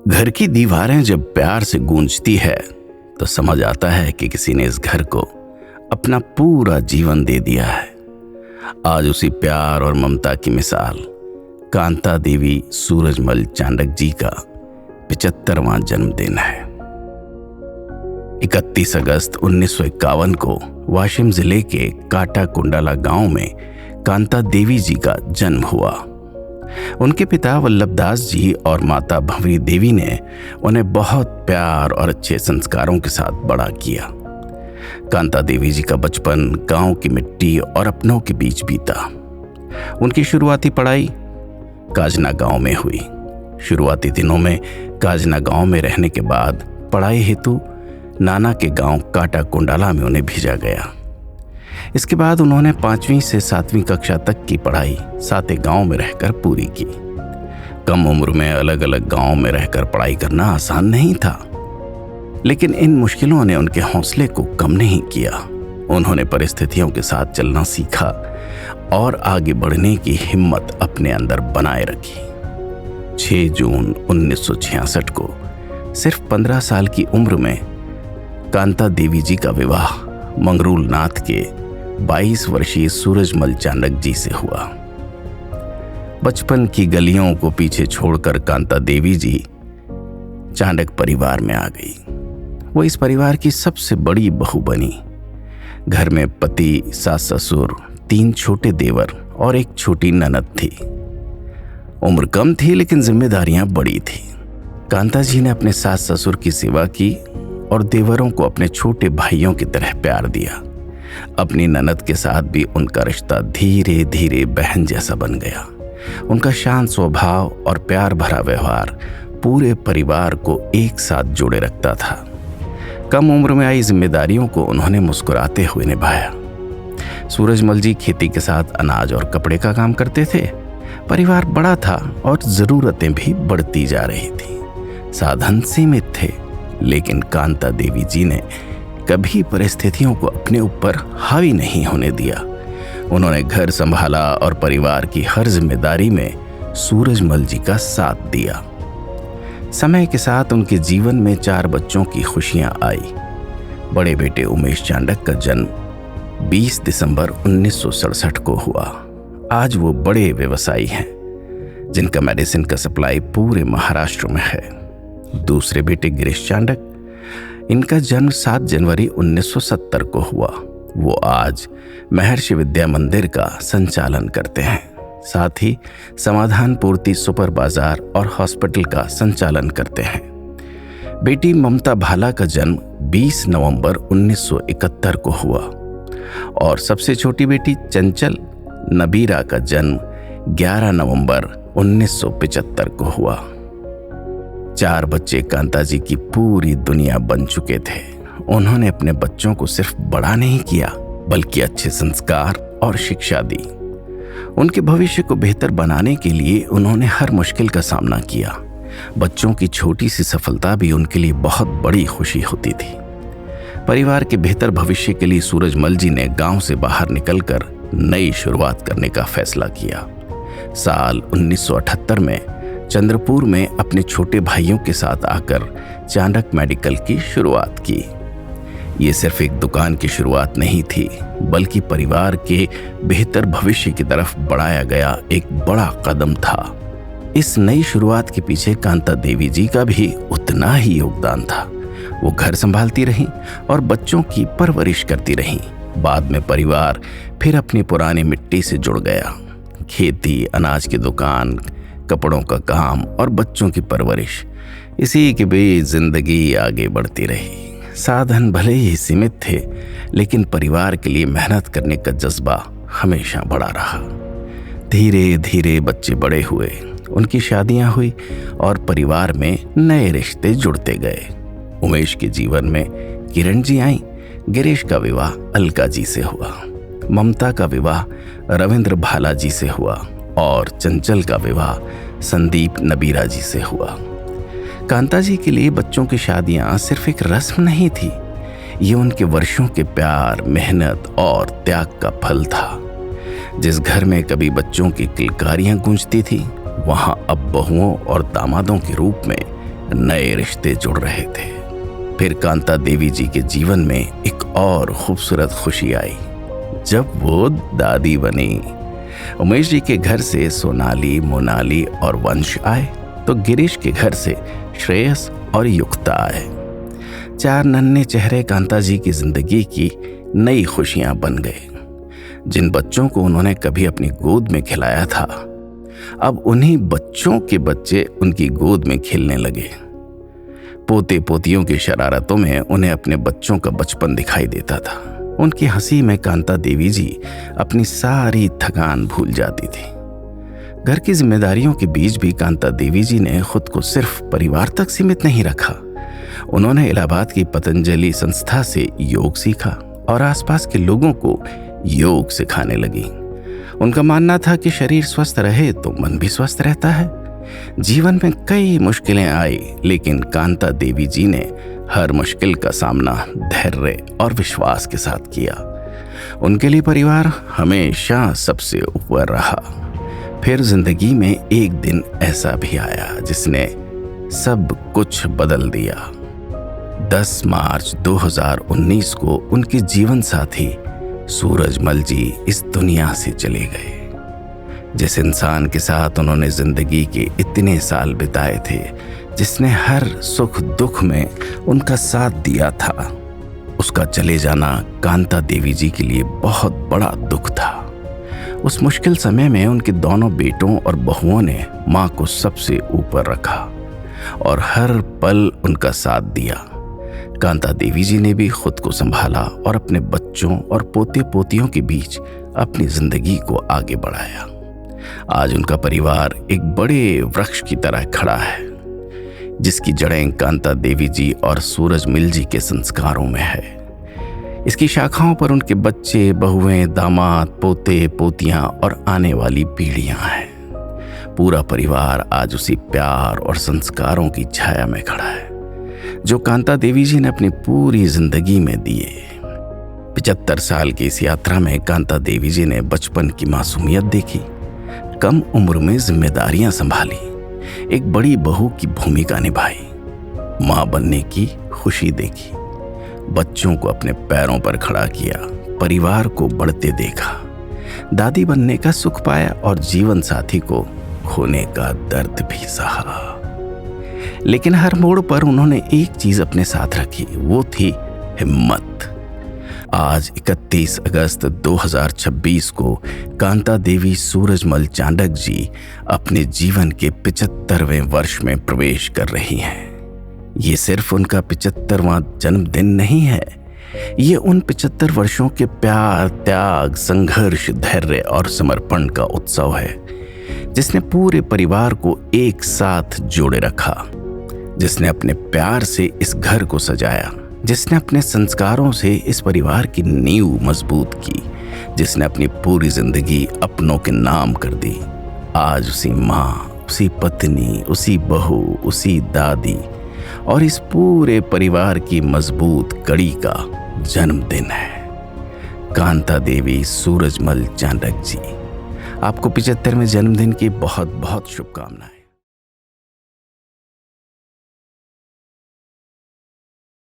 घर की दीवारें जब प्यार से गूंजती है तो समझ आता है कि किसी ने इस घर को अपना पूरा जीवन दे दिया है। आज उसी प्यार और ममता की मिसाल कांता देवी सूरजमल चांडक जी का 75वां जन्मदिन है। 31 अगस्त 1951 को वाशिम जिले के काटा कुंडाला गांव में कांता देवी जी का जन्म हुआ। उनके पिता वल्लभदास जी और माता भंवरी देवी ने उन्हें बहुत प्यार और अच्छे संस्कारों के साथ बड़ा किया। कांता देवी जी का बचपन गांव की मिट्टी और अपनों के बीच बीता। उनकी शुरुआती पढ़ाई काजना गांव में हुई। शुरुआती दिनों में काजना गांव में रहने के बाद पढ़ाई हेतु नाना के गांव काटा कुंडाला में उन्हें भेजा गया। इसके बाद उन्होंने 5वीं से 7वीं कक्षा तक की पढ़ाई साथे गांव में रहकर पूरी की। कम उम्र में अलग अलग गांव में रहकर पढ़ाई करना आसान नहीं था, लेकिन इन मुश्किलों ने उनके हौसले को कम नहीं किया। उन्होंने परिस्थितियों के साथ चलना सीखा और आगे बढ़ने की हिम्मत अपने अंदर बनाए रखी। 6 जून 1966 को सिर्फ 15 साल की उम्र में कांता देवी जी का विवाह मंगरूल नाथ के 22 वर्षीय सूरजमल चांडक जी से हुआ। बचपन की गलियों को पीछे छोड़कर कांता देवी जी चांडक परिवार में आ गई। वो इस परिवार की सबसे बड़ी बहू बनी। घर में पति, सास ससुर, 3 छोटे देवर और एक छोटी ननद थी। उम्र कम थी लेकिन जिम्मेदारियां बड़ी थी। कांता जी ने अपने सास ससुर की सेवा की और देवरों को अपने छोटे भाइयों की तरह प्यार दिया। अपनी ननद के साथ भी उनका रिश्ता धीरे धीरे बहन जैसा बन गया। उनका शांत स्वभाव और प्यार भरा व्यवहार पूरे परिवार को एक साथ जोड़े रखता था। कम उम्र में आई जिम्मेदारियों को उन्होंने मुस्कुराते हुए निभाया। सूरजमल जी खेती के साथ अनाज और कपड़े का काम करते थे। परिवार बड़ा था और जरूरतें भी बढ़ती जा रही थी। साधन सीमित थे, लेकिन कांता देवी जी ने कभी परिस्थितियों को अपने ऊपर हावी नहीं होने दिया। उन्होंने घर संभाला और परिवार की हर जिम्मेदारी में सूरजमल जी का साथ दिया। समय के साथ उनके जीवन में 4 बच्चों की खुशियां आई। बड़े बेटे उमेश चांडक का जन्म 20 दिसंबर 1967 को हुआ। आज वो बड़े व्यवसायी हैं, जिनका मेडिसिन का सप्लाई पूरे महाराष्ट्र में है। दूसरे बेटे गिरीश चांडक, इनका जन्म 7 जनवरी 1970 को हुआ। वो आज महर्षि विद्या मंदिर का संचालन करते हैं। साथ ही समाधान पूर्ति सुपर बाजार और हॉस्पिटल का संचालन करते हैं। बेटी ममता भाला का जन्म 20 नवंबर 1971 को हुआ और सबसे छोटी बेटी चंचल नबीरा का जन्म 11 नवंबर 1975 को हुआ। 4 बच्चे कांता जी की पूरी दुनिया बन चुके थे। उन्होंने अपने बच्चों को सिर्फ बड़ा नहीं किया, बल्कि अच्छे संस्कार और शिक्षा दी। उनके भविष्य को बेहतर बनाने के लिए उन्होंने हर मुश्किल का सामना किया। बच्चों की छोटी सी सफलता भी उनके लिए बहुत बड़ी खुशी होती थी। परिवार के बेहतर भविष्य के लिए सूरजमल जी ने गांव से बाहर निकलकर नई शुरुआत करने का फैसला किया। साल 1978 में चंद्रपुर में अपने छोटे भाइयों के साथ आकर चांडक मेडिकल की शुरुआत की। ये सिर्फ एक दुकान की शुरुआत नहीं थी, बल्कि परिवार के बेहतर भविष्य की तरफ बढ़ाया गया एक बड़ा कदम था। इस नई शुरुआत के पीछे कांता देवी जी का भी उतना ही योगदान था। वो घर संभालती रहीं और बच्चों की परवरिश करती रहीं। बाद में परिवार फिर अपनी पुरानी मिट्टी से जुड़ गया। खेती, अनाज की दुकान, कपड़ों का काम और बच्चों की परवरिश, इसी के बीच जिंदगी आगे बढ़ती रही। साधन भले ही सीमित थे, लेकिन परिवार के लिए मेहनत करने का जज्बा हमेशा बड़ा रहा। धीरे धीरे बच्चे बड़े हुए, उनकी शादियां हुई और परिवार में नए रिश्ते जुड़ते गए। उमेश के जीवन में किरण जी आई। गिरीश का विवाह अलका जी से हुआ। ममता का विवाह रविंद्र भाला जी से हुआ और चंचल का विवाह संदीप नबीरा जी से हुआ। कांता जी के लिए बच्चों की शादियां सिर्फ एक रस्म नहीं थी, ये उनके वर्षों के प्यार, मेहनत और त्याग का फल था। जिस घर में कभी बच्चों की किलकारियां गूंजती थी, वहां अब बहुओं और दामादों के रूप में नए रिश्ते जुड़ रहे थे। फिर कांता देवी जी के जीवन में एक और खूबसूरत खुशी आई जब वो दादी बनी। उमेश जी के घर से सोनाली, मोनाली और वंश आए तो गिरीश के घर से श्रेयस और युक्ता आए। 4 नन्हे चेहरे कांता जी की जिंदगी की नई खुशियां बन गए। जिन बच्चों को उन्होंने कभी अपनी गोद में खिलाया था, अब उन्हीं बच्चों के बच्चे उनकी गोद में खेलने लगे। पोते पोतियों की शरारतों में उन्हें अपने बच्चों का बचपन दिखाई देता था। उनकी हंसी में कांता देवी जी अपनी सारी थकान भूल जाती थी। घर की जिम्मेदारियों के बीच भी कांता देवी जी ने खुद को सिर्फ परिवार तक सीमित नहीं रखा। उन्होंने इलाहाबाद की पतंजलि संस्था से योग सीखा और आसपास के लोगों को योग सिखाने लगी। उनका मानना था कि शरीर स्वस्थ रहे तो मन भी स्वस्थ रहता है। जीवन में कई मुश्किलें आई, लेकिन कांता देवी जी ने हर मुश्किल का सामना धैर्य और विश्वास के साथ किया। उनके लिए परिवार हमेशा सबसे ऊपर रहा। फिर जिंदगी में एक दिन ऐसा भी आया जिसने सब कुछ बदल दिया। 10 मार्च 2019 को उनके जीवन साथी सूरजमल जी इस दुनिया से चले गए। जिस इंसान के साथ उन्होंने जिंदगी के इतने साल बिताए थे, जिसने हर सुख दुख में उनका साथ दिया था, उसका चले जाना कांता देवी जी के लिए बहुत बड़ा दुख था। उस मुश्किल समय में उनके दोनों बेटों और बहुओं ने मां को सबसे ऊपर रखा और हर पल उनका साथ दिया। कांता देवी जी ने भी खुद को संभाला और अपने बच्चों और पोते पोतियों के बीच अपनी जिंदगी को आगे बढ़ाया। आज उनका परिवार एक बड़े वृक्ष की तरह खड़ा है, जिसकी जड़ें कांता देवी जी और सूरजमल जी के संस्कारों में है। इसकी शाखाओं पर उनके बच्चे, बहुएं, दामाद, पोते पोतियां और आने वाली पीढ़ियां हैं। पूरा परिवार आज उसी प्यार और संस्कारों की छाया में खड़ा है जो कांता देवी जी ने अपनी पूरी जिंदगी में दिए। 75 साल की इस यात्रा में कांता देवी जी ने बचपन की मासूमियत देखी, कम उम्र में जिम्मेदारियां संभाली, एक बड़ी बहू की भूमिका निभाई, मां बनने की खुशी देखी, बच्चों को अपने पैरों पर खड़ा किया, परिवार को बढ़ते देखा, दादी बनने का सुख पाया और जीवन साथी को खोने का दर्द भी सहा। लेकिन हर मोड़ पर उन्होंने एक चीज अपने साथ रखी, वो थी हिम्मत। आज 31 अगस्त 2026 को कांता देवी सूरजमल चांडक जी अपने जीवन के 75वें वर्ष में प्रवेश कर रही हैं। ये सिर्फ उनका 75वां जन्मदिन नहीं है, ये उन 75 वर्षों के प्यार, त्याग, संघर्ष, धैर्य और समर्पण का उत्सव है, जिसने पूरे परिवार को एक साथ जोड़े रखा, जिसने अपने प्यार से इस घर को सजाया, जिसने अपने संस्कारों से इस परिवार की नींव मजबूत की, जिसने अपनी पूरी जिंदगी अपनों के नाम कर दी। आज उसी माँ, उसी पत्नी, उसी बहू, उसी दादी और इस पूरे परिवार की मजबूत कड़ी का जन्मदिन है। कांता देवी सूरजमल चांडक जी, आपको 75वें जन्मदिन की बहुत बहुत शुभकामनाएं।